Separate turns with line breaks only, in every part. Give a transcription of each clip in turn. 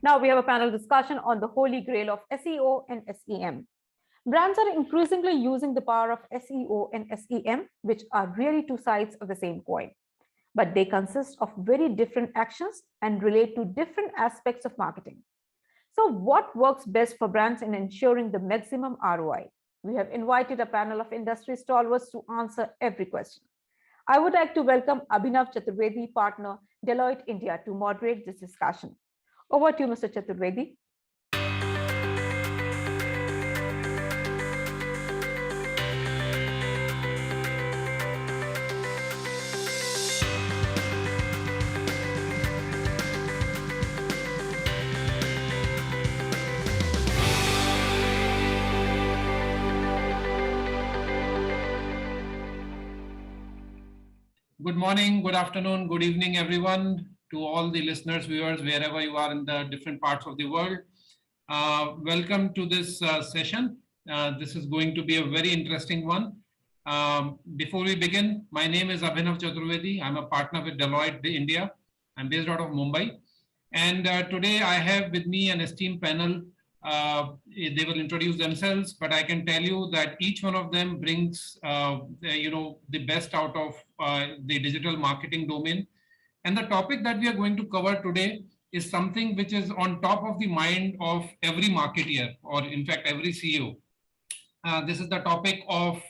Now we have a panel discussion on the holy grail of SEO and SEM. Brands are increasingly using the power of SEO and SEM, which are really two sides of the same coin, but they consist of very different actions and relate to different aspects of marketing. So what works best for brands in ensuring the maximum ROI? We have invited a panel of industry stalwarts to answer every question. I would like to welcome Abhinav Chaturvedi, partner, Deloitte India, to moderate this discussion. Over to you, Mr. Chaturvedi.
Good morning, good afternoon, good evening, everyone, to all the listeners, viewers, wherever you are in the different parts of the world. Welcome to this session. This is going to be a very interesting one. Before we begin, my name is Abhinav Chaturvedi. I'm a partner with Deloitte India. I'm based out of Mumbai. And today I have with me an esteemed panel. They will introduce themselves, but I can tell you that each one of them brings, the best out of the digital marketing domain. And the topic that we are going to cover today is something which is on top of the mind of every marketeer, or in fact, every CEO. This is the topic of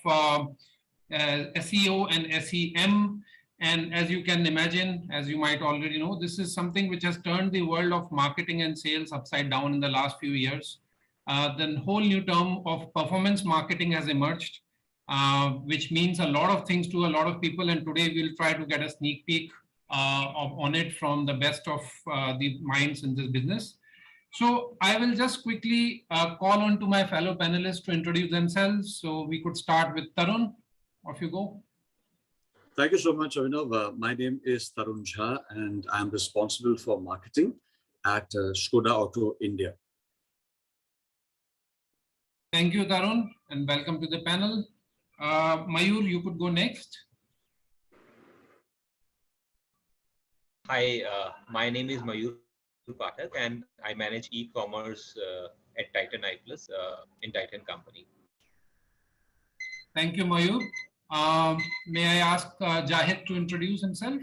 SEO and SEM. And as you can imagine, as you might already know, this is something which has turned the world of marketing and sales upside down in the last few years. The whole new term of performance marketing has emerged, which means a lot of things to a lot of people. And today we'll try to get a sneak peek on it from the best of the minds in this business. So I will just quickly call on to my fellow panelists to introduce themselves. So we could start with Tarun. Off you go.
Thank you so much, Abhinav. My name is Tarun Jha, and I'm responsible for marketing at Skoda Auto India.
Thank you, Tarun, and welcome to the panel. Mayur, you could go next.
Hi, my name is Mayur Pathak, and I manage e-commerce at Titan iPlus in Titan Company.
Thank you, Mayur. May I ask Jahid to introduce himself?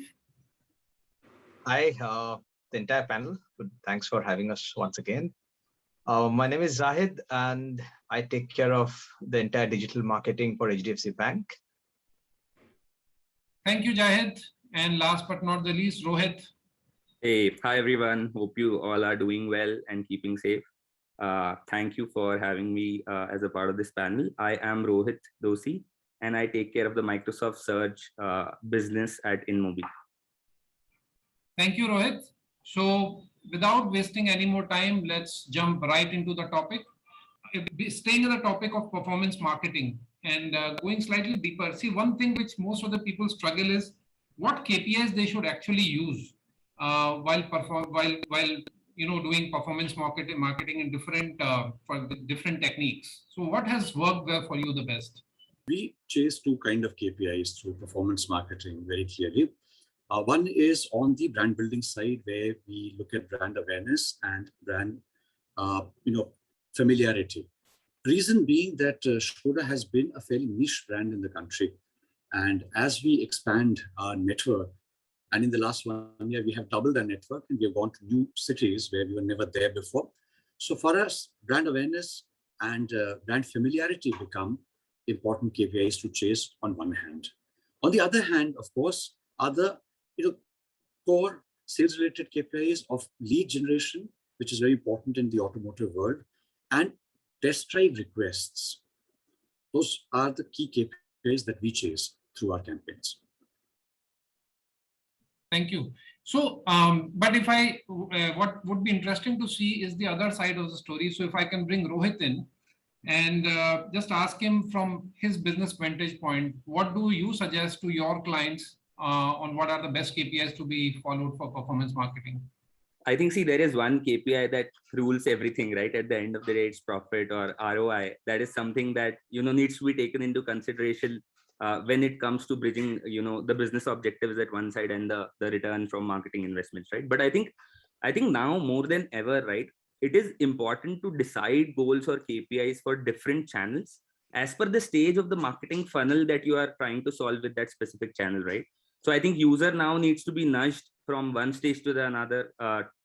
Hi, the entire panel. Thanks for having us once again. My name is Zahid, and I take care of the entire digital marketing for HDFC Bank.
Thank you, Jahid. And last but not the least, Rohit.
Hey, hi everyone. Hope you all are doing well and keeping safe. Thank you for having me as a part of this panel. I am Rohit Dosi, and I take care of the Microsoft Search business at InMobi.
Thank you, Rohit. So without wasting any more time, let's jump right into the topic. Staying in the topic of performance marketing and going slightly deeper. See, one thing which most of the people struggle is what KPIs they should actually use while doing performance marketing in different techniques. So what has worked well for you the best?
We chase two kind of KPIs through performance marketing very clearly. One is on the brand building side, where we look at brand awareness and brand, familiarity. Reason being that Skoda has been a fairly niche brand in the country, and as we expand our network, and in the last 1 year we have doubled our network, and we have gone to new cities where we were never there before. So for us, brand awareness and brand familiarity become important KPIs to chase on one hand. On the other hand, of course, other core sales related KPIs of lead generation, which is very important in the automotive world, and test drive requests. Those are the key KPIs that we chase through our campaigns.
Thank you. So, but if what would be interesting to see is the other side of the story. So if I can bring Rohit in and just ask him from his business vantage point, what do you suggest to your clients on what are the best KPIs to be followed for performance marketing?
I think, there is one KPI that rules everything, right? At the end of the day, it's profit or ROI. That is something that, needs to be taken into consideration when it comes to bridging, the business objectives at one side and the return from marketing investments, right? But I think I think now more than ever, right, it is important to decide goals or KPIs for different channels as per the stage of the marketing funnel that you are trying to solve with that specific channel, right? So I think user now needs to be nudged from one stage to the another,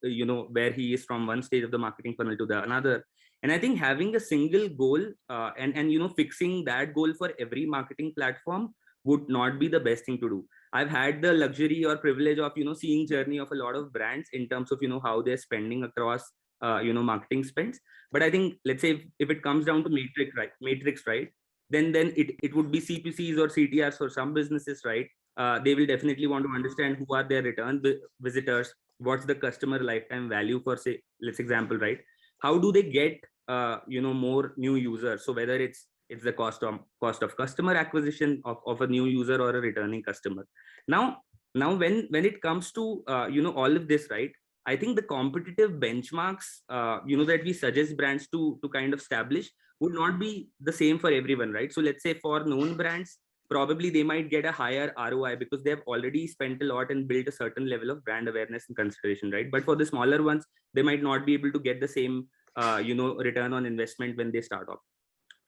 where he is from one stage of the marketing funnel to the another. And I think having a single goal and fixing that goal for every marketing platform would not be the best thing to do. I've had the luxury or privilege of seeing journey of a lot of brands in terms of how they're spending across marketing spends. But I think, let's say if it comes down to matrix, right, then it would be CPCs or CTRs for some businesses, right? They will definitely want to understand who are their return visitors, what's the customer lifetime value for, say, let's example, right? How do they get more new users? So whether it's the cost of customer acquisition of a new user or a returning customer. Now when it comes to all of this, right, I think the competitive benchmarks that we suggest brands to kind of establish would not be the same for everyone, right? So let's say for known brands, probably they might get a higher ROI because they have already spent a lot and built a certain level of brand awareness and consideration, right? But for the smaller ones, they might not be able to get the same return on investment when they start off.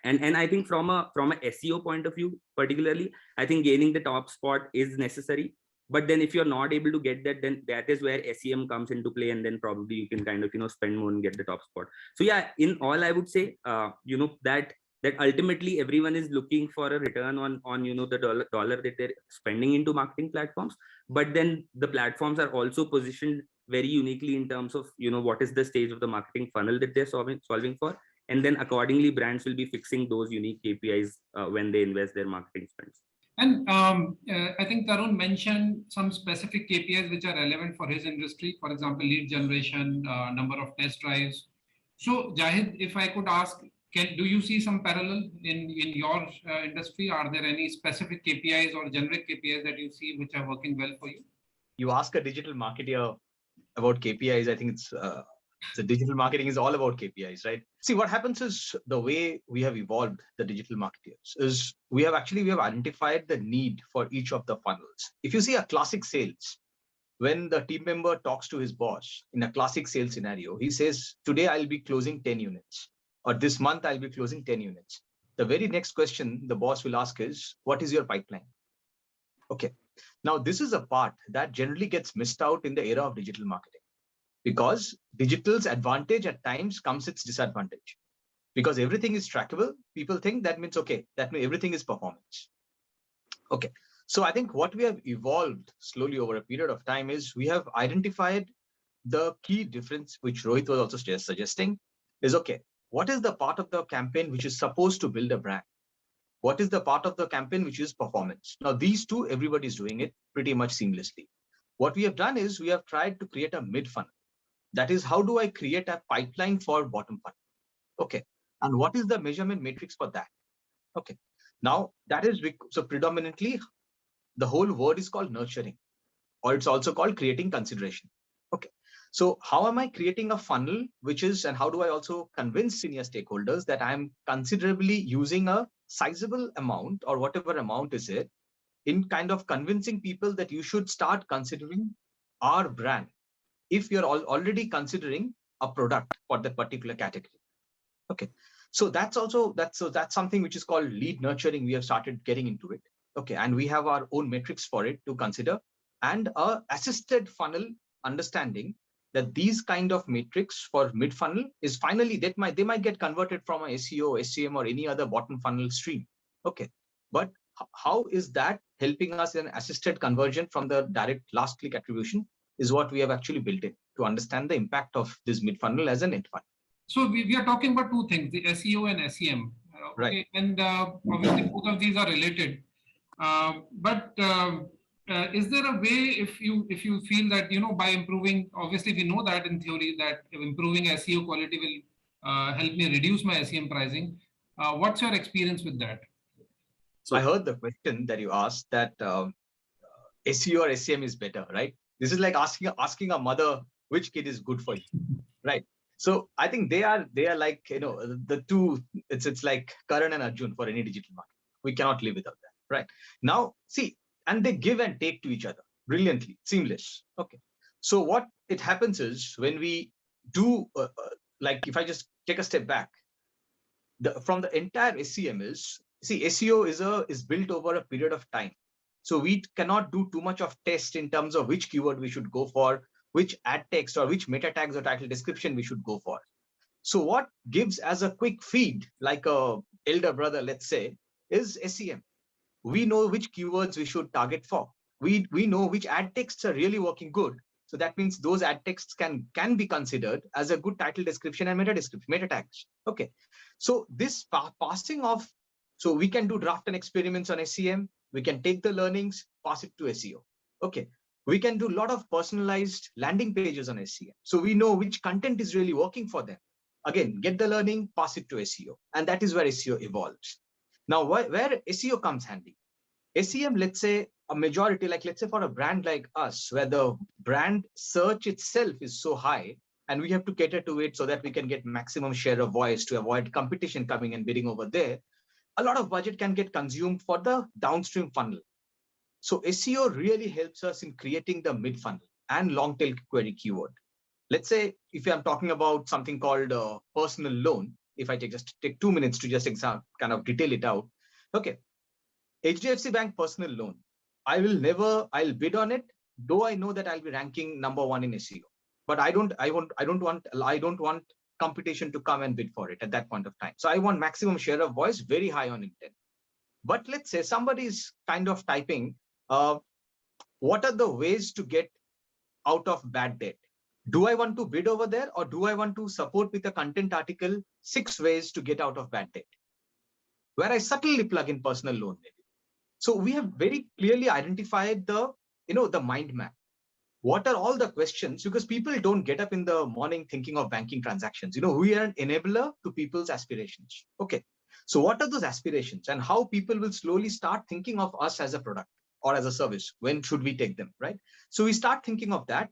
And I think from a SEO point of view, particularly, I think gaining the top spot is necessary. But then if you're not able to get that, then that is where SEM comes into play, and then probably you can kind of spend more and get the top spot. So yeah, in all, I would say that ultimately everyone is looking for a return on the dollar that they're spending into marketing platforms. But then the platforms are also positioned very uniquely in terms of what is the stage of the marketing funnel that they're solving for. And then accordingly, brands will be fixing those unique KPIs when they invest their marketing spends.
And I think Tarun mentioned some specific KPIs which are relevant for his industry. For example, lead generation, number of test drives. So Jahid, if I could ask, do you see some parallel in your industry? Are there any specific KPIs or generic KPIs that you see which are working well for you?
You ask a digital marketer about KPIs, I think it's so digital marketing is all about KPIs, right? See, what happens is the way we have evolved the digital marketers is we have identified the need for each of the funnels. If you see a classic sales, when the team member talks to his boss in a classic sales scenario, he says, today I'll be closing 10 units, or this month I'll be closing 10 units. The very next question the boss will ask is, what is your pipeline? Okay. Now, this is a part that generally gets missed out in the era of digital marketing, because digital's advantage at times comes its disadvantage. Because everything is trackable, people think that means, okay, that means everything is performance. Okay. So I think what we have evolved slowly over a period of time is we have identified the key difference, which Rohit was also suggesting, is, okay, what is the part of the campaign which is supposed to build a brand? What is the part of the campaign which is performance? Now, these two, everybody is doing it pretty much seamlessly. What we have done is we have tried to create a mid-funnel. That is, how do I create a pipeline for bottom funnel? Okay. And what is the measurement matrix for that? Okay. Now, that is, so predominantly, the whole word is called nurturing, or it's also called creating consideration. Okay. So how am I creating a funnel, which is, and how do I also convince senior stakeholders that I'm considerably using a sizable amount or whatever amount is it in kind of convincing people that you should start considering our brand if you're already considering a product for that particular category. Okay. So that's something which is called lead nurturing. We have started getting into it. Okay. And we have our own metrics for it to consider, and a assisted funnel understanding that these kind of metrics for mid funnel is finally they might get converted from a SEO, SEM, or any other bottom funnel stream. Okay. But how is that helping us in assisted conversion from the direct last click attribution is what we have actually built in to understand the impact of this mid funnel as an end funnel.
So we are talking about two things, the SEO and SEM. Okay.
Right.
And obviously both of these are related. But is there a way, if you feel that, by improving, obviously we know that in theory that improving SEO quality will help me reduce my SEM pricing. What's your experience with that?
So I heard the question that you asked that SEO or SEM is better, right? This is like asking a mother which kid is good for you, right? So I think they are like, the two, it's like Karan and Arjun for any digital market. We cannot live without that, right? Now, see, and they give and take to each other brilliantly, seamless. Okay. So what it happens is when we do, like if I just take a step back, from the entire SEM is, see, SEO is built over a period of time. So we cannot do too much of test in terms of which keyword we should go for, which ad text or which meta tags or title description we should go for. So what gives as a quick feed, like a elder brother, let's say, is SEM. We know which keywords we should target for. We know which ad texts are really working good. So that means those ad texts can be considered as a good title description and meta tags. Okay. So this passing of, so we can do draft and experiments on SEM. We can take the learnings, pass it to SEO. Okay. We can do a lot of personalized landing pages on SEM. So we know which content is really working for them. Again, get the learning, pass it to SEO. And that is where SEO evolves. Now, where SEO comes handy? SEM, let's say a majority, like let's say for a brand like us, where the brand search itself is so high, and we have to cater to it so that we can get maximum share of voice to avoid competition coming and bidding over there, a lot of budget can get consumed for the downstream funnel. So SEO really helps us in creating the mid funnel and long tail query keyword. Let's say if I'm talking about something called a personal loan, if I just take 2 minutes to just kind of detail it out. Okay. HDFC Bank personal loan. I'll bid on it, though I know that I'll be ranking #1 in SEO. But I don't want competition to come and bid for it at that point of time. So I want maximum share of voice, very high on intent. But let's say somebody's kind of typing, what are the ways to get out of bad debt? Do I want to bid over there, or do I want to support with a content article 6 ways to get out of bad debt, where I subtly plug in personal loan maybe? So we have very clearly identified the mind map. What are all the questions? Because people don't get up in the morning thinking of banking transactions. We are an enabler to people's aspirations. Okay. So what are those aspirations, and how people will slowly start thinking of us as a product or as a service? When should we take them, right? So we start thinking of that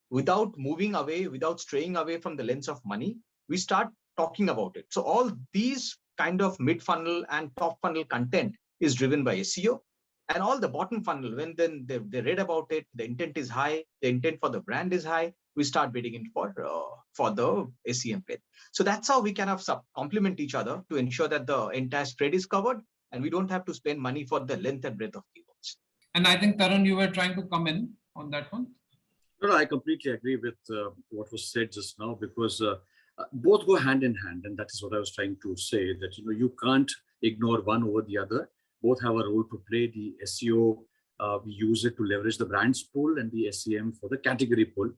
without moving away, without straying away from the lens of money. We start talking about it. So all these kind of mid funnel and top funnel content is driven by SEO, and all the bottom funnel, when then they read about it, the intent is high, the intent for the brand is high, we start bidding in for the SEM play. So that's how we kind of complement each other to ensure that the entire spread is covered, and we don't have to spend money for the length and breadth of keywords.
And I think, Tarun, you were trying to come in on that one.
No, I completely agree with what was said just now, because both go hand in hand, and that is what I was trying to say, that you can't ignore one over the other. Both have a role to play. The SEO, we use it to leverage the brand's pull, and the SEM for the category pull.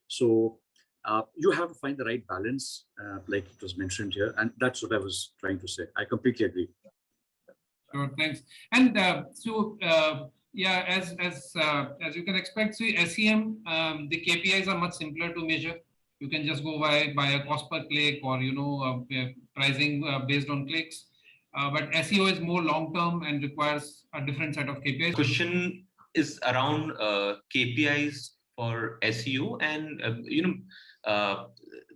So you have to find the right balance, like it was mentioned here, and that's what I was trying to say. I completely agree.
Sure, thanks. And yeah, as you can expect, see, SEM, the KPIs are much simpler to measure. You can just go by a cost per click, or pricing based on clicks. But SEO is more long term and requires a different set of KPIs.
Question is around KPIs for SEO, and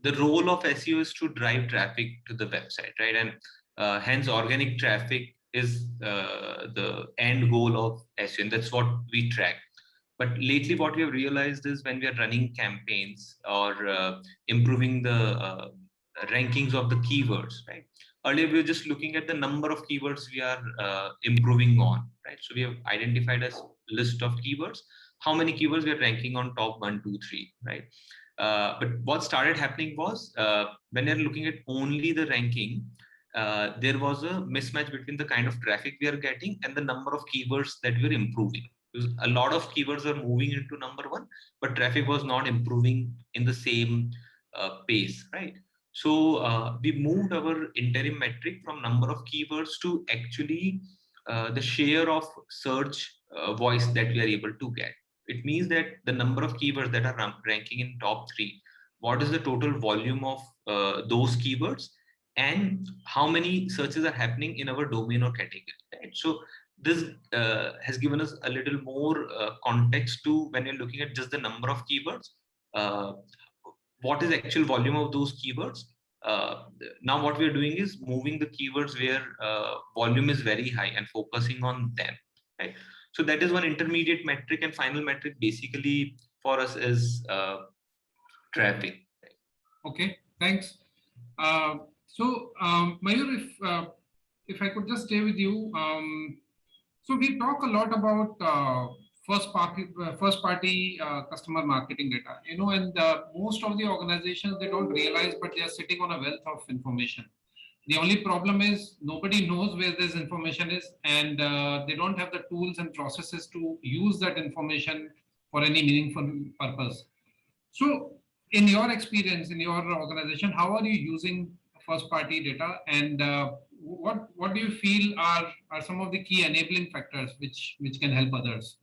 the role of SEO is to drive traffic to the website, right? And hence organic traffic is the end goal of SEO, and that's what we track. But lately, what we have realized is when we are running campaigns or improving the rankings of the keywords, right? Earlier, we were just looking at the number of keywords we are improving on, right? So we have identified a list of keywords, how many keywords we are ranking on top 1, 2, 3, right? But what started happening was when you're looking at only the ranking, there was a mismatch between the kind of traffic we are getting and the number of keywords that we're improving. Because a lot of keywords are moving into #1, but traffic was not improving in the same pace, right? So we moved our interim metric from number of keywords to actually the share of search voice that we are able to get. It means that the number of keywords that are ranking in top 3, what is the total volume of those keywords, and how many searches are happening in our domain or category, right? So this has given us a little more context to when you're looking at just the number of keywords, what is the actual volume of those keywords. Now what we're doing is moving the keywords where volume is very high and focusing on them, right? So that is one intermediate metric, and final metric basically for us is traffic.
Okay, thanks. Mayur, if I could just stay with you, so we talk a lot about first party customer marketing data, and most of the organizations, they don't realize, but they are sitting on a wealth of information. The only problem is nobody knows where this information is, and they don't have the tools and processes to use that information for any meaningful purpose. So in your experience, in your organization, how are you using first party data, and what do you feel are some of the key enabling factors which can help others?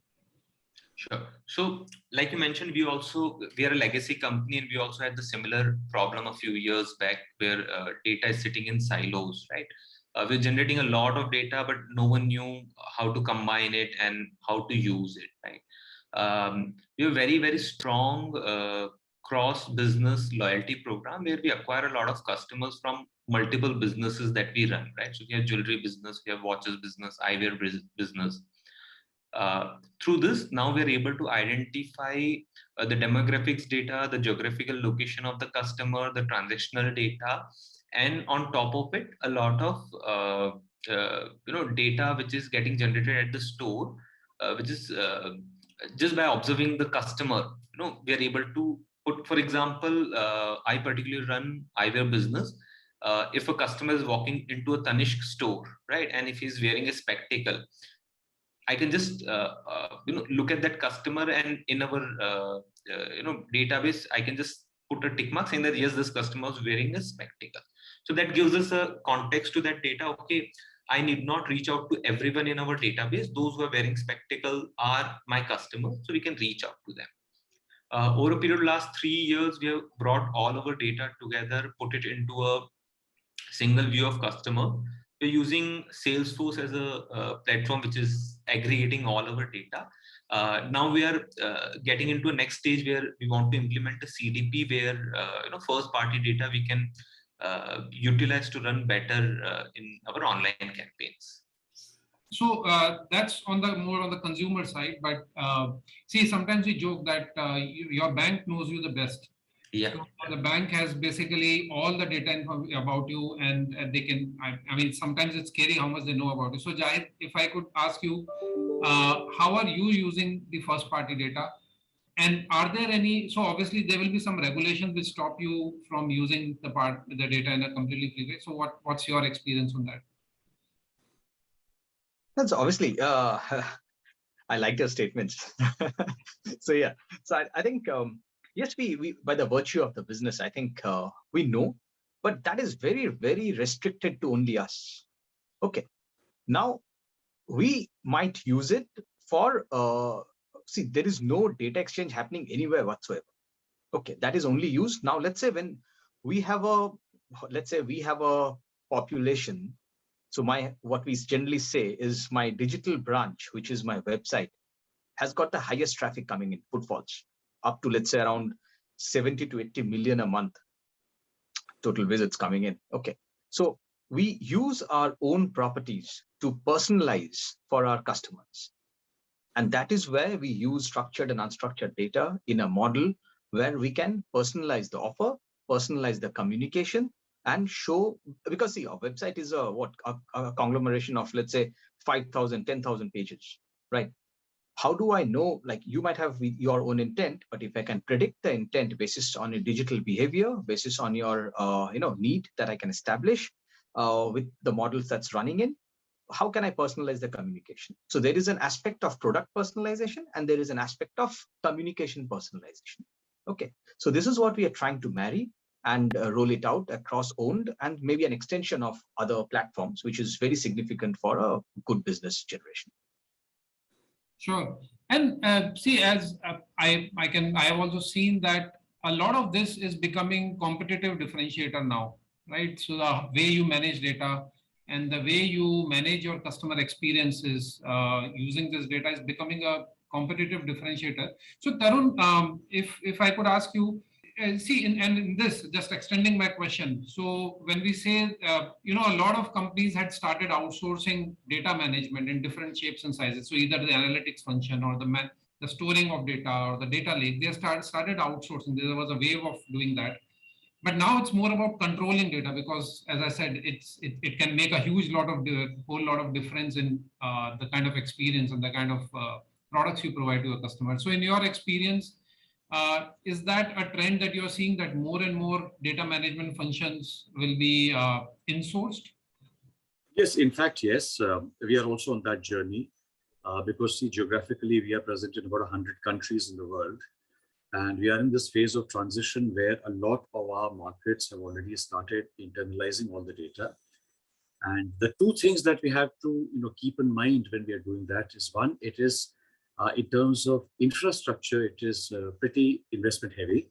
Sure. So like you mentioned, we are a legacy company, and we also had the similar problem a few years back where data is sitting in silos, right? We're generating a lot of data, but no one knew how to combine it and how to use it, right? We have very, very strong cross-business loyalty program where we acquire a lot of customers from multiple businesses that we run, right? So we have jewelry business, we have watches business, eyewear business. Through this, now we're able to identify the demographics data, the geographical location of the customer, the transactional data, and on top of it, a lot of data which is getting generated at the store, which is just by observing the customer. We are able to put, for example, I particularly run eyewear business. If a customer is walking into a Tanishq store, right, and if he's wearing a spectacle, I can just look at that customer, and in our database, I can just put a tick mark saying that yes, this customer is wearing a spectacle. So that gives us a context to that data. Okay, I need not reach out to everyone in our database. Those who are wearing spectacle are my customers, so we can reach out to them. Over a period of last 3 years, we have brought all our data together, put it into a single view of customer. We're using Salesforce as a platform which is aggregating all our data. Now we are getting into a next stage where we want to implement a CDP where first party data we can utilize to run better in our online campaigns.
So that's more on the consumer side, but see, sometimes we joke that your bank knows you the best.
Yeah.
So the bank has basically all the data about you, and they can, I mean, sometimes it's scary how much they know about you. So Jahid, if I could ask you, how are you using the first party data? And are there any, so obviously there will be some regulations which stop you from using the data in a completely free way. So what's your experience on that?
That's obviously, I like your statements. So yeah, so I think, yes, we by the virtue of the business, I think we know, but that is very, very restricted to only us. Okay, now we might use it for, see, there is no data exchange happening anywhere whatsoever. Okay, that is only used. Now, let's say when we have a population. So what we generally say is my digital branch, which is my website, has got the highest traffic coming in, footfalls, up to, let's say, around 70 to 80 million a month, total visits coming in. Okay, so we use our own properties to personalize for our customers. And that is where we use structured and unstructured data in a model where we can personalize the offer, personalize the communication, and show, because see, our website is a conglomeration of, let's say, 5,000, 10,000 pages, right? How do I know, like you might have your own intent, but if I can predict the intent basis on your digital behavior, basis on your need that I can establish with the models that's running in, how can I personalize the communication? So there is an aspect of product personalization and there is an aspect of communication personalization. Okay, so this is what we are trying to marry and roll it out across owned and maybe an extension of other platforms, which is very significant for a good business generation.
Sure. And see, as I have also seen that a lot of this is becoming competitive differentiator now, right? So the way you manage data and the way you manage your customer experiences using this data is becoming a competitive differentiator. So Tarun, if I could ask you, see, in this, just extending my question. So when we say, a lot of companies had started outsourcing data management in different shapes and sizes. So either the analytics function or the the storing of data or the data lake, they started outsourcing. There was a wave of doing that. But now it's more about controlling data because, as I said, it can make a whole lot of difference in the kind of experience and the kind of products you provide to a customer. So in your experience, is that a trend that you're seeing, that more and more data management functions will be insourced?
Yes, in fact, yes. We are also on that journey because see, geographically, we are present in about 100 countries in the world. And we are in this phase of transition where a lot of our markets have already started internalizing all the data. And the two things that we have to keep in mind when we are doing that is, one, it is in terms of infrastructure, it is pretty investment heavy.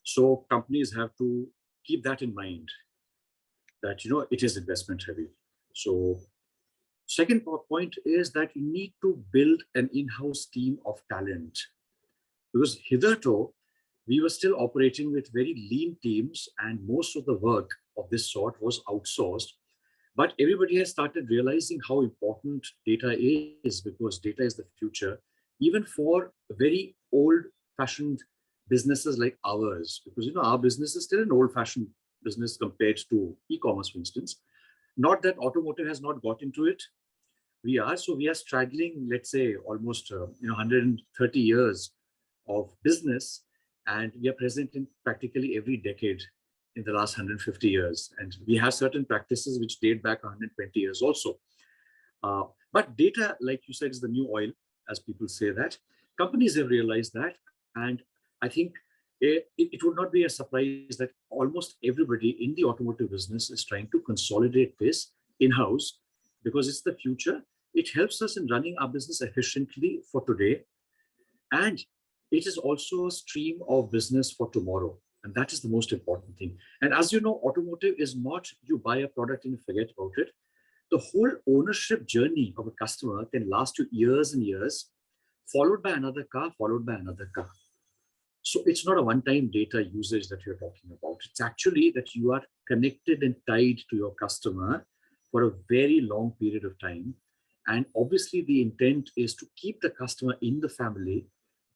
So companies have to keep that in mind, that it is investment heavy. So second point is that you need to build an in-house team of talent. Because hitherto, we were still operating with very lean teams and most of the work of this sort was outsourced. But everybody has started realizing how important data is, because data is the future, even for very old-fashioned businesses like ours. Because our business is still an old-fashioned business compared to e-commerce, for instance. Not that automotive has not got into it. We are straddling, let's say, almost 130 years of business, and we are present in practically every decade in the last 150 years. And we have certain practices which date back 120 years also. But data, like you said, is the new oil, as people say that. Companies have realized that. And I think it would not be a surprise that almost everybody in the automotive business is trying to consolidate this in-house because it's the future. It helps us in running our business efficiently for today. And it is also a stream of business for tomorrow. And that is the most important thing. And as you know, automotive is not you buy a product and you forget about it. The whole ownership journey of a customer can last you years and years, followed by another car, followed by another car. So it's not a one-time data usage that you're talking about. It's actually that you are connected and tied to your customer for a very long period of time. And obviously the intent is to keep the customer in the family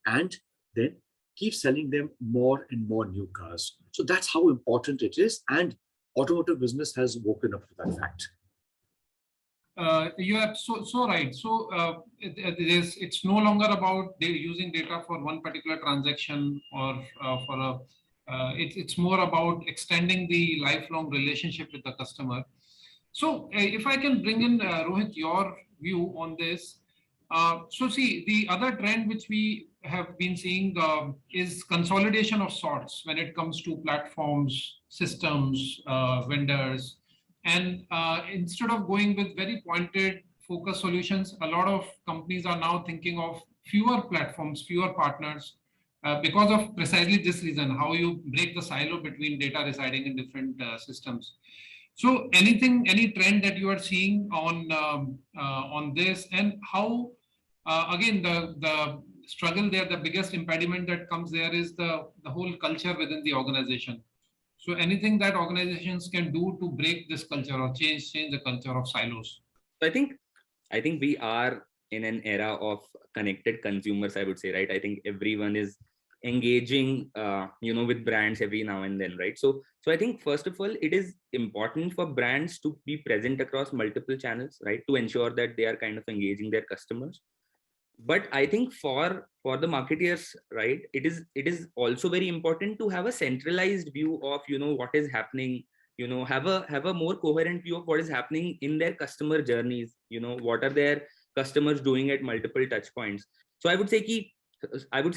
and then keep selling them more and more new cars. So that's how important it is. And automotive business has woken up to that fact.
You are so right. So it's no longer about using data for one particular transaction or it's more about extending the lifelong relationship with the customer. So if I can bring in Rohit, your view on this. So see, the other trend which we have been seeing is consolidation of sorts when it comes to platforms, systems, vendors. And instead of going with very pointed focus solutions, a lot of companies are now thinking of fewer platforms, fewer partners, because of precisely this reason, how you break the silo between data residing in different systems. So any trend that you are seeing on this, and how, again, the struggle there, the biggest impediment that comes there is the whole culture within the organization. So anything that organizations can do to break this culture or change the culture of silos?
I think we are in an era of connected consumers, I would say, right? I think everyone is engaging with brands every now and then, right? So I think first of all, it is important for brands to be present across multiple channels, right, to ensure that they are kind of engaging their customers. But I think for the marketeers, right, it is also very important to have a centralized view of what is happening, have a more coherent view of what is happening in their customer journeys, what are their customers doing at multiple touch points. So I would say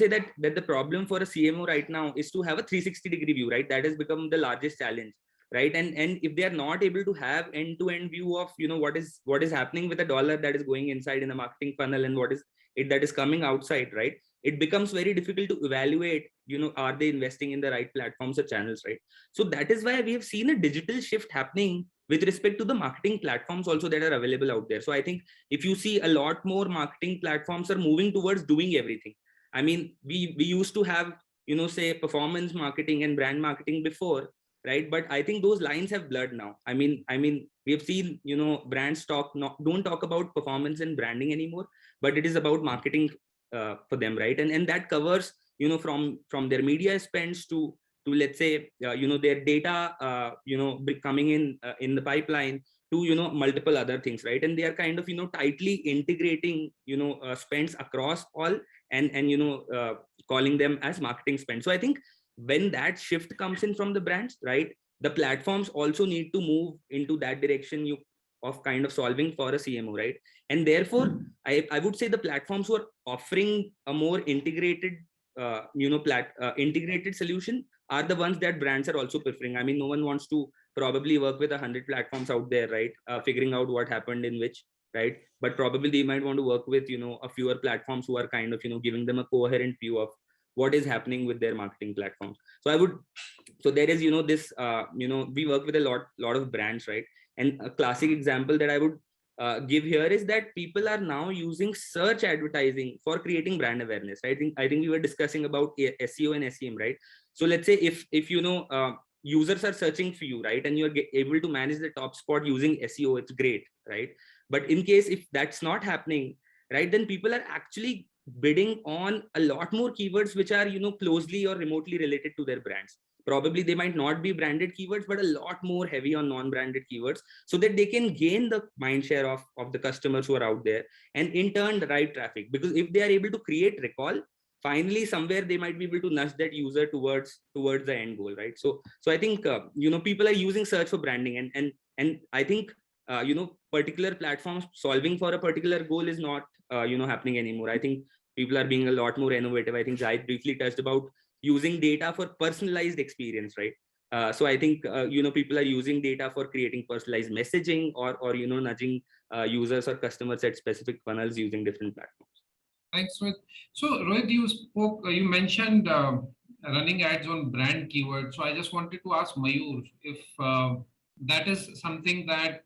that the problem for a CMO right now is to have a 360-degree view, right? That has become the largest challenge, right? And if they are not able to have end-to-end view of what is happening with a dollar that is going inside in the marketing funnel and what is it that is coming outside, right? It becomes very difficult to evaluate, are they investing in the right platforms or channels, right? So that is why we have seen a digital shift happening with respect to the marketing platforms also that are available out there. So I think if you see, a lot more marketing platforms are moving towards doing everything. I mean, we used to have, say performance marketing and brand marketing before, right? But I think those lines have blurred now. I mean, we have seen, brands don't talk about performance and branding anymore, but it is about marketing for them, right? And that covers, from their media spends to let's say, their data, coming in the pipeline, to multiple other things, right? And they are kind of tightly integrating spends across all, and calling them as marketing spend. So I think when that shift comes in from the brands, right, the platforms also need to move into that direction of kind of solving for a CMO, right? And therefore I would say the platforms who are offering a more integrated integrated solution are the ones that brands are also preferring. I mean, no one wants to probably work with 100 platforms out there, right? Figuring out what happened in which, right? But probably they might want to work with, a fewer platforms who are kind of, giving them a coherent view of what is happening with their marketing platforms. So there is, this, we work with a lot of brands, right? And a classic example that I would give here is that people are now using search advertising for creating brand awareness. I think we were discussing about SEO and SEM, right? So let's say if users are searching for you, right, and you're able to manage the top spot using SEO, it's great, right? But in case if that's not happening, right, then people are actually bidding on a lot more keywords which are closely or remotely related to their brands. Probably they might not be branded keywords, but a lot more heavy on non-branded keywords, so that they can gain the mind share of the customers who are out there, and in turn drive traffic. Because if they are able to create recall, finally somewhere they might be able to nudge that user towards the end goal, right? So I think people are using search for branding, and I think particular platforms solving for a particular goal is not happening anymore. I think people are being a lot more innovative. I think Zahid briefly touched about using data for personalized experience, right? So I think people are using data for creating personalized messaging, or nudging users or customers at specific funnels using different platforms.
Thanks, Rohit. So Rohit, you mentioned running ads on brand keywords. So I just wanted to ask Mayur if that is something that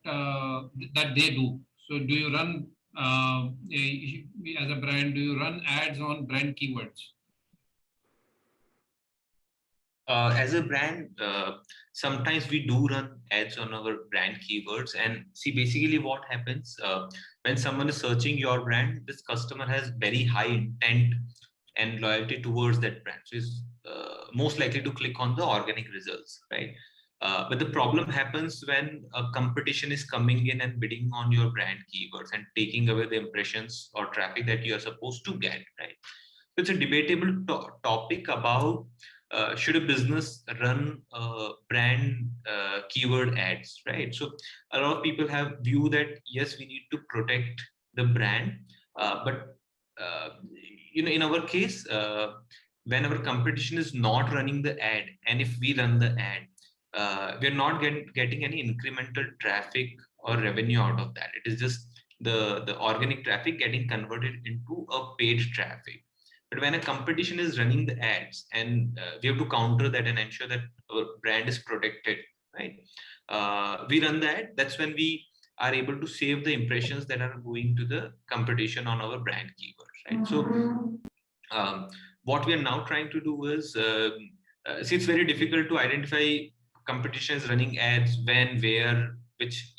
they do. So do you run as a brand? Do you run ads on brand keywords?
As a brand, sometimes we do run ads on our brand keywords. And see, basically what happens when someone is searching your brand, this customer has very high intent and loyalty towards that brand. So is most likely to click on the organic results, right? But the problem happens when a competition is coming in and bidding on your brand keywords and taking away the impressions or traffic that you are supposed to get, right? So it's a debatable topic about should a business run brand keyword ads, right? So a lot of people have view that yes, we need to protect the brand, but in our case, when our competition is not running the ad, and if we run the ad, we're not getting any incremental traffic or revenue out of that. It is just the organic traffic getting converted into a paid traffic. But when a competition is running the ads, and we have to counter that and ensure that our brand is protected, right? We run the ad. That's when we are able to save the impressions that are going to the competition on our brand keywords, right? So what we are now trying to do is, see, it's very difficult to identify competitions running ads when, where, which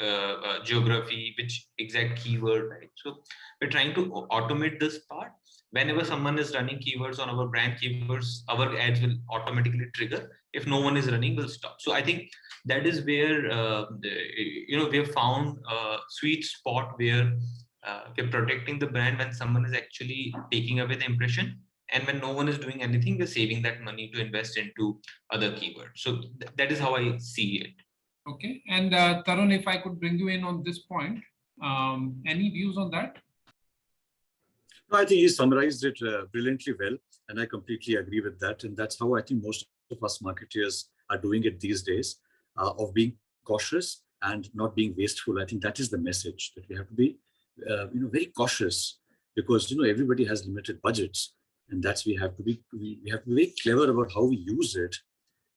geography, which exact keyword, right? So we're trying to automate this part. Whenever someone is running keywords on our brand keywords, our ads will automatically trigger. If no one is running, we'll stop. So I think that is where we have found a sweet spot where we're protecting the brand when someone is actually taking away the impression, and when no one is doing anything, we're saving that money to invest into other keywords. So that is how I see it.
Okay, and Tarun, if I could bring you in on this point, any views on that?
No, I think he summarized it brilliantly well, and I completely agree with that. And that's how I think most of us marketers are doing it these days, of being cautious and not being wasteful. I think that is the message, that we have to be, very cautious, because everybody has limited budgets, and we have to be very clever about how we use it,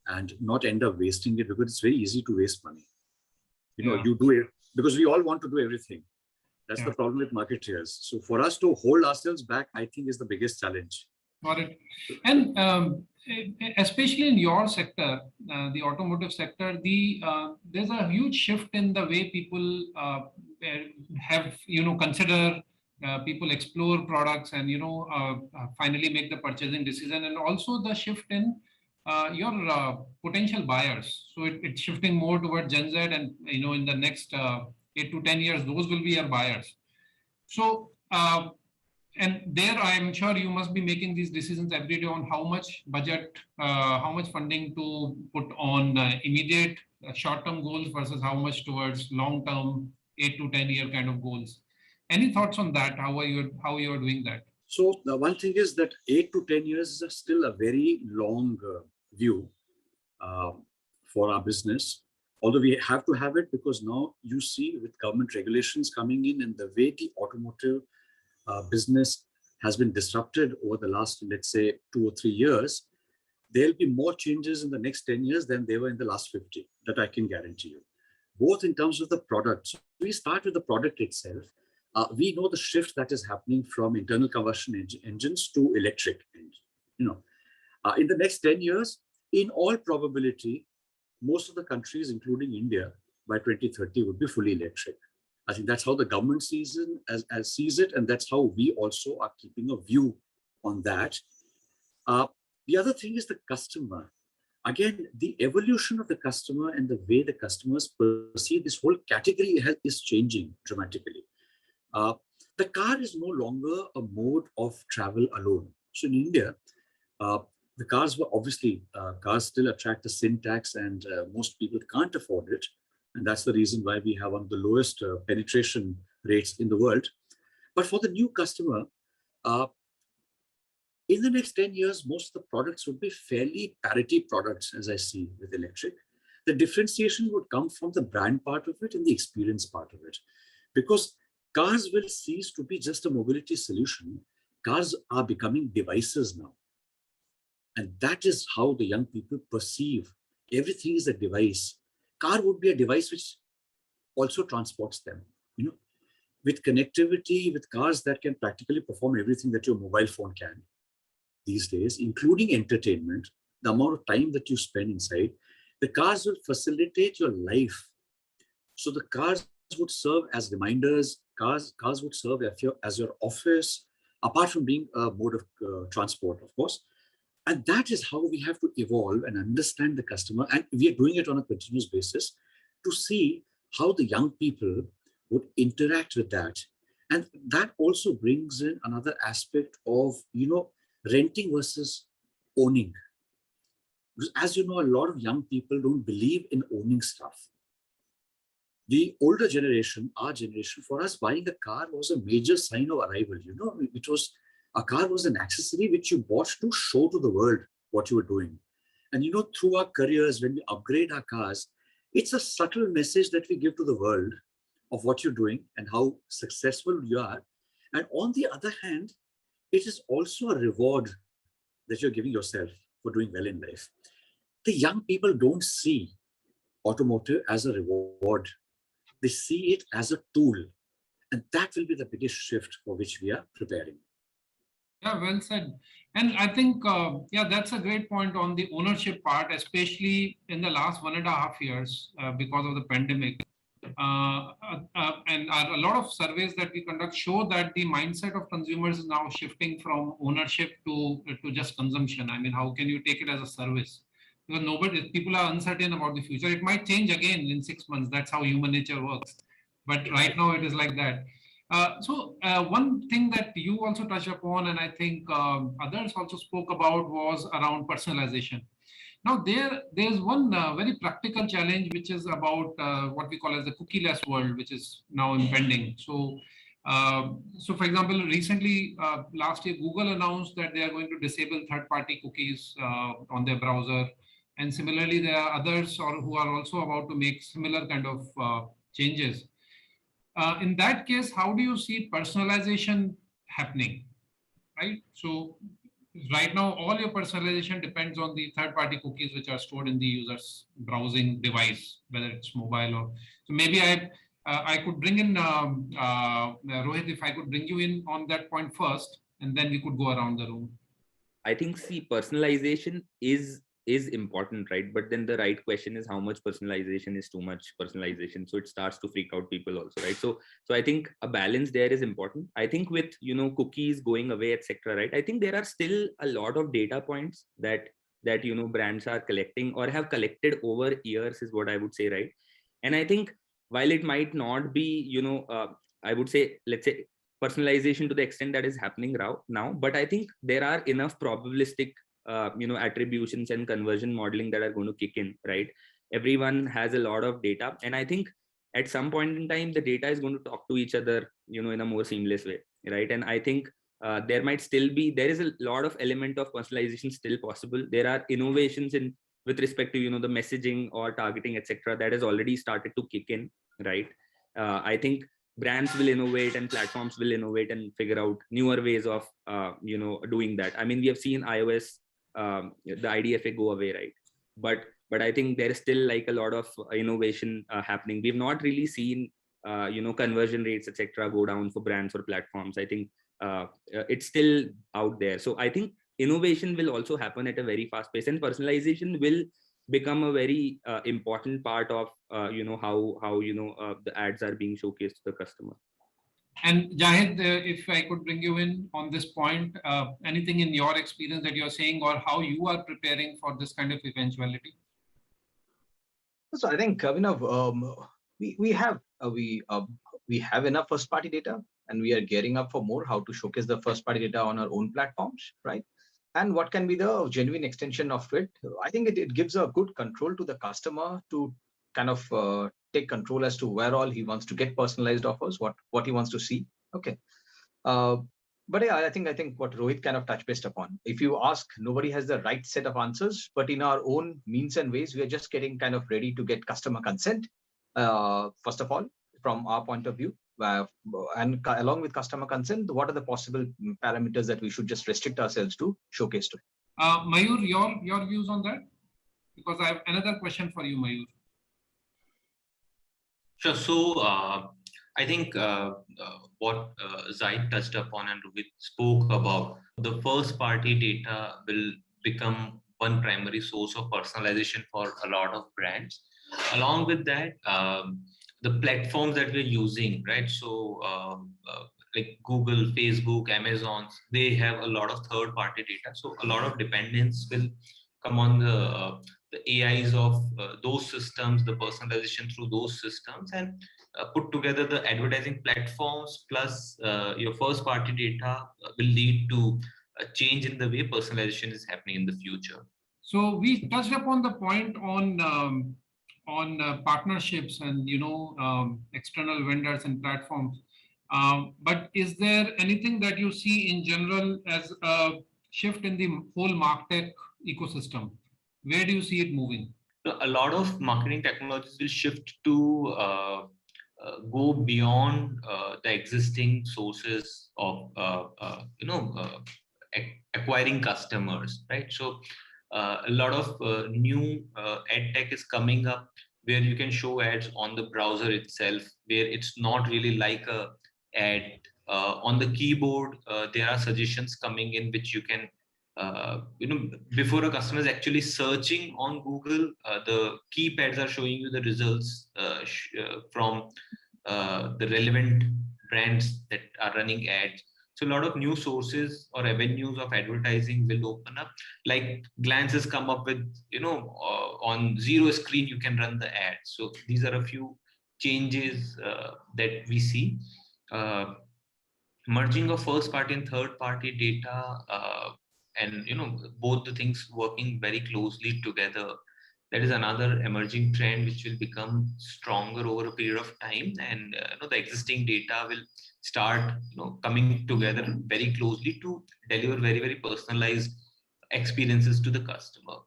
and not end up wasting it, because it's very easy to waste money. You do it because we all want to do everything. That's the problem with marketeers. So for us to hold ourselves back, I think, is the biggest challenge.
Got it. And especially in your sector, the automotive sector, there's a huge shift in the way people have, consider people explore products and finally make the purchasing decision, and also the shift in your potential buyers. So it's shifting more toward Gen Z, and in the next 8 to 10 years, those will be your buyers. So and there, I am sure you must be making these decisions every day on how much budget, how much funding to put on immediate short-term goals versus how much towards long-term 8 to 10 year kind of goals. Any thoughts on that? How you are doing that?
So the one thing is that 8 to 10 years is still a very long view for our business. Although we have to have it, because now you see with government regulations coming in and the way the automotive business has been disrupted over the last, let's say, 2 or 3 years, there'll be more changes in the next 10 years than there were in the last 50, that I can guarantee you. Both in terms of the products. We start with the product itself. We know the shift that is happening from internal combustion engines to electric engines. In the next 10 years, in all probability, most of the countries, including India, by 2030 would be fully electric. I think that's how the government sees it, and that's how we also are keeping a view on that. The other thing is the customer. Again, the evolution of the customer and the way the customers perceive this whole category is changing dramatically. The car is no longer a mode of travel alone. So in India, the cars were obviously, cars still attract a sin tax, and most people can't afford it. And that's the reason why we have one of the lowest penetration rates in the world. But for the new customer, in the next 10 years, most of the products would be fairly parity products, as I see with electric. The differentiation would come from the brand part of it and the experience part of it. Because cars will cease to be just a mobility solution. Cars are becoming devices now. And that is how the young people perceive. Everything is a device. Car would be a device which also transports them. With connectivity, with cars that can practically perform everything that your mobile phone can these days, including entertainment, the amount of time that you spend inside, the cars will facilitate your life. So the cars would serve as reminders. Cars would serve as your office, apart from being a mode of transport, of course. And that is how we have to evolve and understand the customer. And we are doing it on a continuous basis to see how the young people would interact with that. And that also brings in another aspect of, renting versus owning. Because as you know, a lot of young people don't believe in owning stuff. The older generation, our generation, for us, buying a car was a major sign of arrival. A car was an accessory which you bought to show to the world what you were doing. And through our careers, when we upgrade our cars, it's a subtle message that we give to the world of what you're doing and how successful you are. And on the other hand, it is also a reward that you're giving yourself for doing well in life. The young people don't see automotive as a reward. They see it as a tool. And that will be the biggest shift for which we are preparing.
Yeah, well said. And I think, that's a great point on the ownership part, especially in the last 1.5 years because of the pandemic. And a lot of surveys that we conduct show that the mindset of consumers is now shifting from ownership to just consumption. I mean, how can you take it as a service? Because people are uncertain about the future. It might change again in 6 months. That's how human nature works. But right now it is like that. So one thing that you also touched upon, and I think others also spoke about, was around personalization. Now, there's one very practical challenge, which is about what we call as the cookieless world, which is now impending. So, for example, recently, last year, Google announced that they are going to disable third-party cookies on their browser. And similarly, there are others who are also about to make similar kind of changes. In that case, how do you see personalization happening, right? So right now, all your personalization depends on the third-party cookies which are stored in the user's browsing device, whether it's mobile or. So maybe I could bring in Rohit, if I could bring you in on that point first, and then we could go around the room.
I think, personalization is is important, right? But then the right question is how much personalization is too much personalization. So it starts to freak out people also, right? So I think a balance there is important. I think with, cookies going away, etc., right? I think there are still a lot of data points that brands are collecting or have collected over years, is what I would say, right? And I think while it might not be, I would say, let's say, personalization to the extent that is happening now, but I think there are enough probabilistic attributions and conversion modeling that are going to kick in, right? Everyone has a lot of data, and I think at some point in time the data is going to talk to each other, in a more seamless way, right? And I think there is a lot of element of personalization still possible. There are innovations in with respect to the messaging or targeting, etc., that has already started to kick in, right? I think brands will innovate and platforms will innovate and figure out newer ways of doing that. I mean, we have seen iOS, the IDFA go away, right? But I think there is still like a lot of innovation happening. We've not really seen conversion rates, etc., go down for brands or platforms. I think it's still out there. So I think innovation will also happen at a very fast pace, and personalization will become a very important part of how the ads are being showcased to the customer.
And Jahid, if I could bring you in on this point, anything in your experience that you're saying or how you are preparing for this kind of eventuality?
So I think we have enough first-party data, and we are gearing up for more how to showcase the first-party data on our own platforms, right? And what can be the genuine extension of it? I think it gives a good control to the customer to kind of take control as to where all he wants to get personalized offers, what he wants to see. Okay. But yeah, I think what Rohit kind of touched based upon. If you ask, nobody has the right set of answers, but in our own means and ways, we are just getting kind of ready to get customer consent. First of all, from our point of view, and along with customer consent, what are the possible parameters that we should just restrict ourselves to showcase to?
Mayur, your views on that? Because I have another question for you, Mayur.
Sure. So I think what Zaid touched upon and Rohit spoke about, the first party data will become one primary source of personalization for a lot of brands. Along with that, the platforms that we're using, right? So like Google, Facebook, Amazon, they have a lot of third party data. So a lot of dependence will come on the AIs of those systems, the personalization through those systems, and put together the advertising platforms plus your first party data will lead to a change in the way personalization is happening in the future.
So we touched upon the point on partnerships and external vendors and platforms. But is there anything that you see in general as a shift in the whole MarTech ecosystem? Where do you see it moving?
A lot of marketing technologies will shift to go beyond the existing sources of acquiring customers, right? So a lot of new ad tech is coming up where you can show ads on the browser itself, where it's not really like a ad on the keyboard. There are suggestions coming in which you can before a customer is actually searching on Google, the keypads are showing you the results from the relevant brands that are running ads. So a lot of new sources or avenues of advertising will open up. Like Glance has come up with, on zero screen, you can run the ads. So these are a few changes that we see. Merging of first party and third party data, and both the things working very closely together, that is another emerging trend which will become stronger over a period of time, and the existing data will start coming together very closely to deliver very, very personalized experiences to the customer.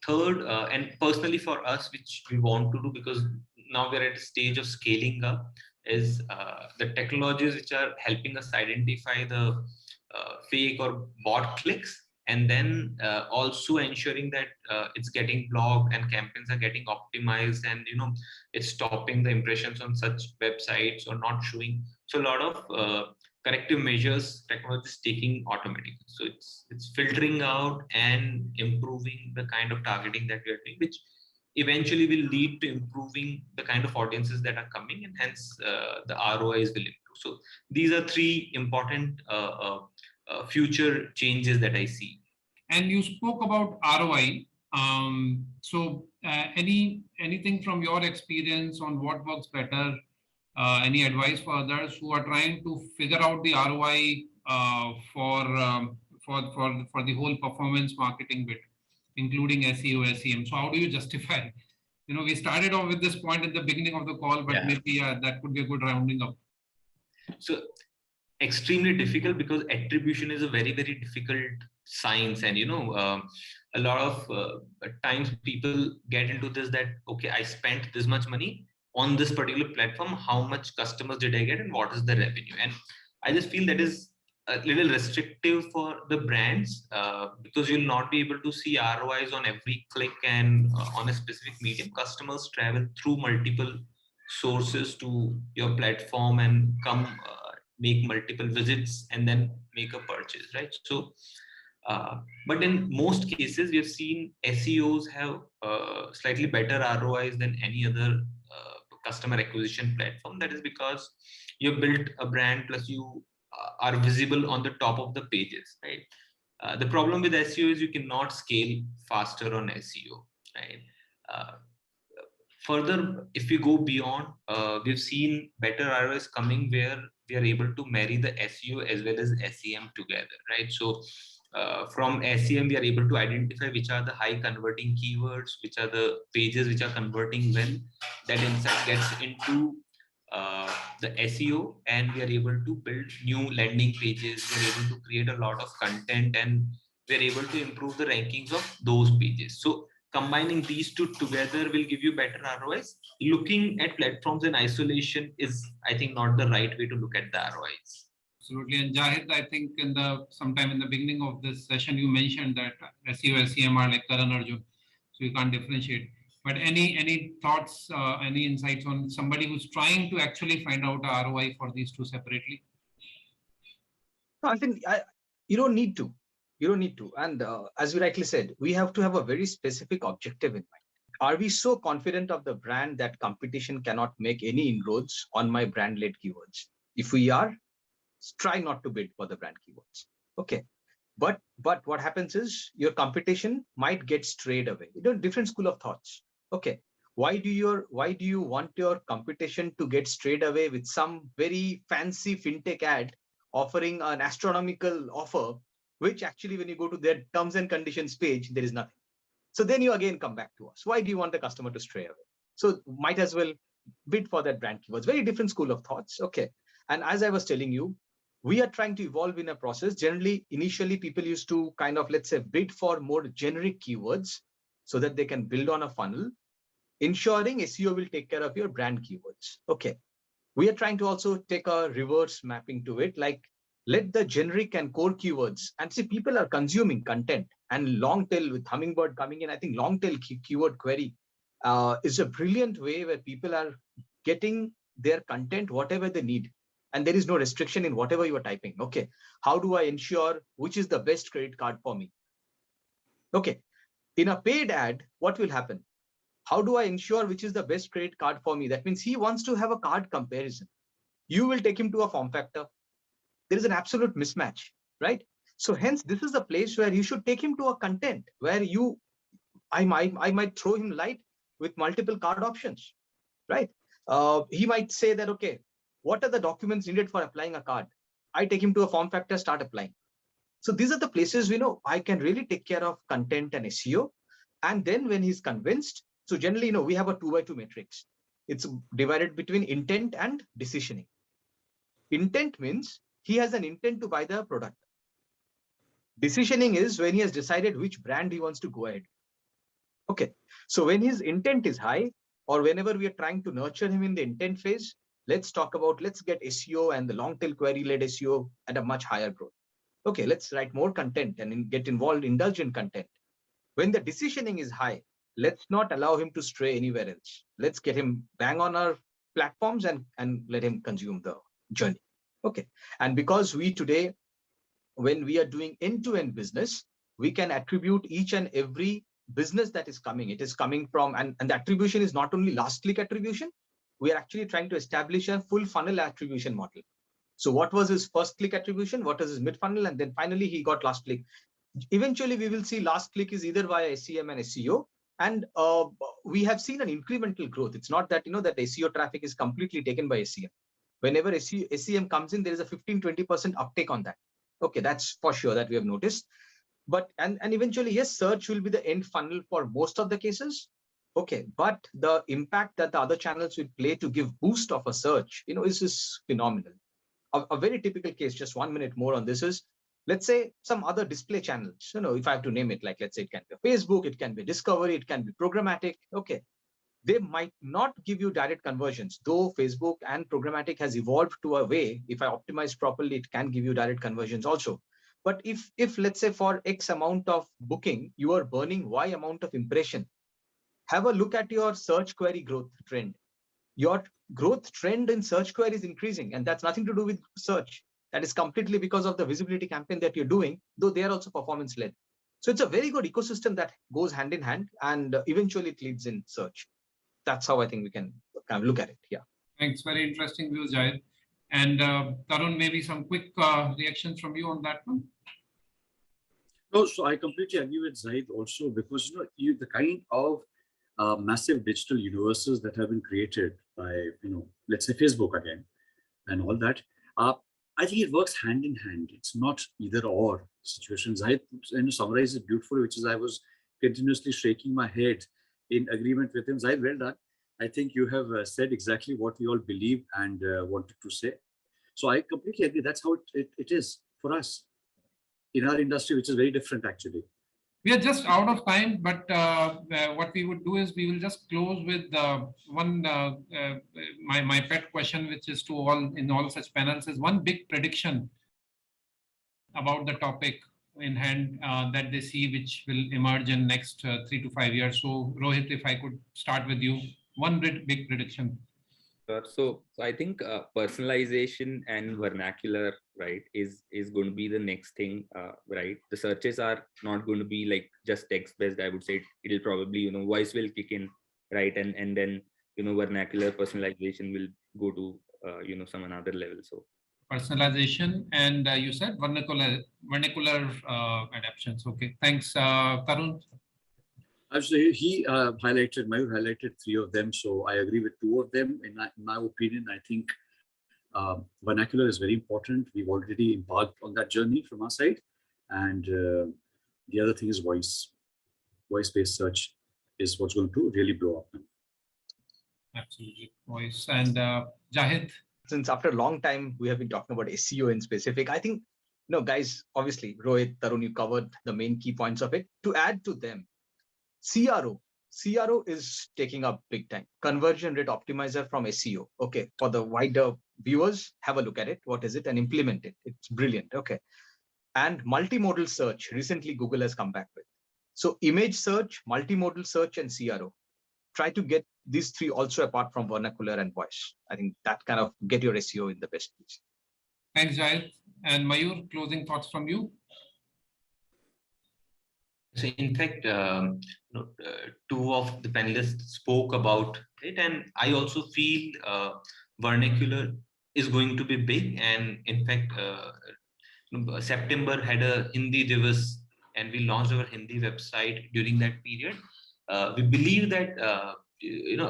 Third, and personally for us, which we want to do, because now we're at a stage of scaling up, is the technologies which are helping us identify the fake or bot clicks, and then also ensuring that it's getting blocked and campaigns are getting optimized, and it's stopping the impressions on such websites or not showing. So a lot of corrective measures technology is taking automatically. So it's filtering out and improving the kind of targeting that we are doing, which eventually will lead to improving the kind of audiences that are coming, and hence the ROIs will improve. So these are three important future changes that I see.
And you spoke about ROI. Anything from your experience on what works better? Any advice for others who are trying to figure out the ROI for the whole performance marketing bit, including SEO, SEM? So how do you justify? We started off with this point at the beginning of the call, but maybe that could be a good rounding up.
So extremely difficult, because attribution is a very, very difficult science. And, a lot of times people get into this, that, okay, I spent this much money on this particular platform. How much customers did I get and what is the revenue? And I just feel that is a little restrictive for the brands, because you'll not be able to see ROIs on every click and on a specific medium. Customers travel through multiple sources to your platform and come make multiple visits and then make a purchase, right? So, but in most cases, we have seen SEOs have slightly better ROIs than any other customer acquisition platform. That is because you built a brand, plus you are visible on the top of the pages, right? The problem with SEO is you cannot scale faster on SEO, right? Further, if we go beyond, we've seen better ROIs coming where we are able to marry the SEO as well as SEM together, right? So from SEM, we are able to identify which are the high converting keywords, which are the pages which are converting well. That insight gets into the SEO, and we are able to build new landing pages. We're able to create a lot of content, and we're able to improve the rankings of those pages. So combining these two together will give you better ROIs. Looking at platforms in isolation is, I think, not the right way to look at the ROIs.
Absolutely. And Jahid, I think sometime in the beginning of this session, you mentioned that SEO, SEM are like Karan Arjun, so you can't differentiate. But any thoughts, any insights on somebody who's trying to actually find out the ROI for these two separately?
No, I think you don't need to. You don't need to. And as you rightly said, we have to have a very specific objective in mind. Are we so confident of the brand that competition cannot make any inroads on my brand-led keywords? If we are, try not to bid for the brand keywords. Okay. But what happens is your competition might get strayed away. Different school of thoughts. Okay. Why do you want your competition to get strayed away with some very fancy fintech ad offering an astronomical offer, which actually when you go to their terms and conditions page, there is nothing. So then you again come back to us. Why do you want the customer to stray away? So might as well bid for that brand keywords. Very different school of thoughts. Okay. And as I was telling you, we are trying to evolve in a process. Generally, initially, people used to kind of, let's say, bid for more generic keywords so that they can build on a funnel, ensuring SEO will take care of your brand keywords. Okay. We are trying to also take a reverse mapping to it, like let the generic and core keywords, and see, people are consuming content, and long tail with Hummingbird coming in. I think long tail keyword query is a brilliant way where people are getting their content, whatever they need. And there is no restriction in whatever you are typing. Okay. How do I ensure which is the best credit card for me? Okay. In a paid ad, what will happen? How do I ensure which is the best credit card for me? That means he wants to have a card comparison. You will take him to a form factor. There is an absolute mismatch, right? So hence, this is a place where you should take him to a content where I might throw him light with multiple card options, right? He might say that, okay, what are the documents needed for applying a card? I take him to a form factor, start applying. So these are the places, I can really take care of content and SEO. And then when he's convinced, so generally, we have a 2x2 matrix. It's divided between intent and decisioning. Intent means he has an intent to buy the product. Decisioning is when he has decided which brand he wants to go ahead. Okay. So when his intent is high, or whenever we are trying to nurture him in the intent phase, let's get SEO and the long tail query led SEO at a much higher growth. Okay, let's write more content and get involved, indulge in content. When the decisioning is high, let's not allow him to stray anywhere else. Let's get him bang on our platforms and let him consume the journey. Okay. And because we today, when we are doing end-to-end business, we can attribute each and every business that is coming. It is coming from, and the attribution is not only last click attribution, we are actually trying to establish a full funnel attribution model. So what was his first click attribution? What is his mid funnel? And then finally he got last click. Eventually we will see last click is either via SEM and SEO. And we have seen an incremental growth. It's not that, that SEO traffic is completely taken by SEM. Whenever SEM comes in, there is a 15-20% uptake on that. Okay, that's for sure that we have noticed. But and eventually, yes, search will be the end funnel for most of the cases. Okay, but the impact that the other channels will play to give boost of a search, is phenomenal. A very typical case, just 1 minute more on this is, let's say some other display channels, if I have to name it, like let's say it can be Facebook, it can be Discovery, it can be programmatic. Okay, they might not give you direct conversions, though Facebook and programmatic has evolved to a way, if I optimize properly, it can give you direct conversions also. But if let's say for X amount of booking, you are burning Y amount of impression, have a look at your search query growth trend. Your growth trend in search query is increasing, and that's nothing to do with search. That is completely because of the visibility campaign that you're doing, though they are also performance led. So it's a very good ecosystem that goes hand in hand, and eventually it leads in search. That's how I think we can kind of look at it. Yeah.
Thanks. Very interesting views, Jayed. And Tarun, maybe some quick reactions from you on that one.
No, so I completely agree with Zaid also, because the kind of massive digital universes that have been created by let's say Facebook again and all that. I think it works hand in hand. It's not either or situation. Zaid summarized it beautifully, which is I was continuously shaking my head in agreement with him. Zaid, well done. I think you have said exactly what we all believe and wanted to say. So I completely agree. That's how it is for us in our industry, which is very different actually.
We are just out of time, but what we would do is we will just close with one, my pet question, which is to all in all such panels, is one big prediction about the topic in hand that they see which will emerge in next 3 to 5 years. So Rohit, if I could start with you, one big prediction.
So I think personalization and vernacular, right, is going to be the next thing, right? The searches are not going to be like just text based. I would say it'll probably, voice will kick in, right, and then vernacular personalization will go to some another level. So
personalization, and you said vernacular adaptations. Okay, thanks, Tarun.
Absolutely, he Mayur highlighted three of them, so I agree with two of them. In my opinion, I think vernacular is very important. We've already embarked on that journey from our side, and the other thing is voice. Voice-based search is what's going to really blow up.
Absolutely, voice. And Jahid.
Since after a long time we have been talking about SEO in specific, I think, guys, obviously Rohit, Tarun, you covered the main key points of it. To add to them, CRO is taking up big time. Conversion rate optimizer from SEO. Okay, for the wider viewers, have a look at it. What is it? And implement it. It's brilliant. Okay. And multimodal search, recently Google has come back with. So image search, multimodal search, and CRO. Try to get these three also apart from vernacular and voice. I think that kind of get your SEO in the best place.
Thanks, Jayed. And Mayur, closing thoughts from you?
So in fact, two of the panelists spoke about it, and I also feel vernacular is going to be big. And in fact, September had a Hindi Divas, and we launched our Hindi website during that period. We believe that a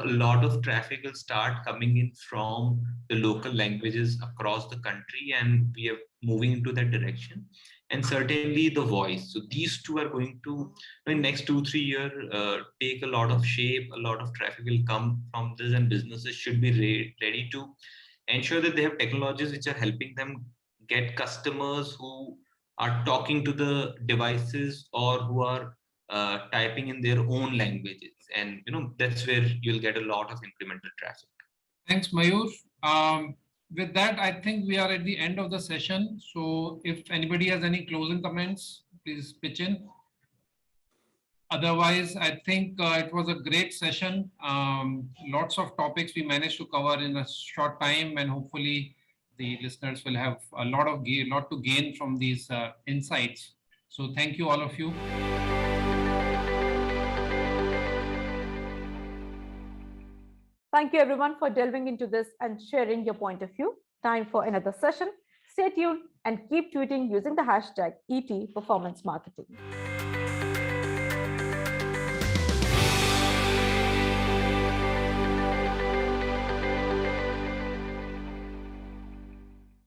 lot of traffic will start coming in from the local languages across the country, and we are moving into that direction. And certainly the voice. So these two are going to, in next 2-3 years, take a lot of shape. A lot of traffic will come from this, and businesses should be ready to ensure that they have technologies which are helping them get customers who are talking to the devices or who are typing in their own languages. And that's where you'll get a lot of incremental traffic.
Thanks, Mayur. With that, I think we are at the end of the session. So if anybody has any closing comments, please pitch in. Otherwise, I think it was a great session. Lots of topics we managed to cover in a short time, and hopefully
the listeners will have a lot to gain from these insights. So thank you, all of you.
Thank you everyone for delving into this and sharing your point of view. Time for another session. Stay tuned and keep tweeting using the hashtag ET Performance Marketing.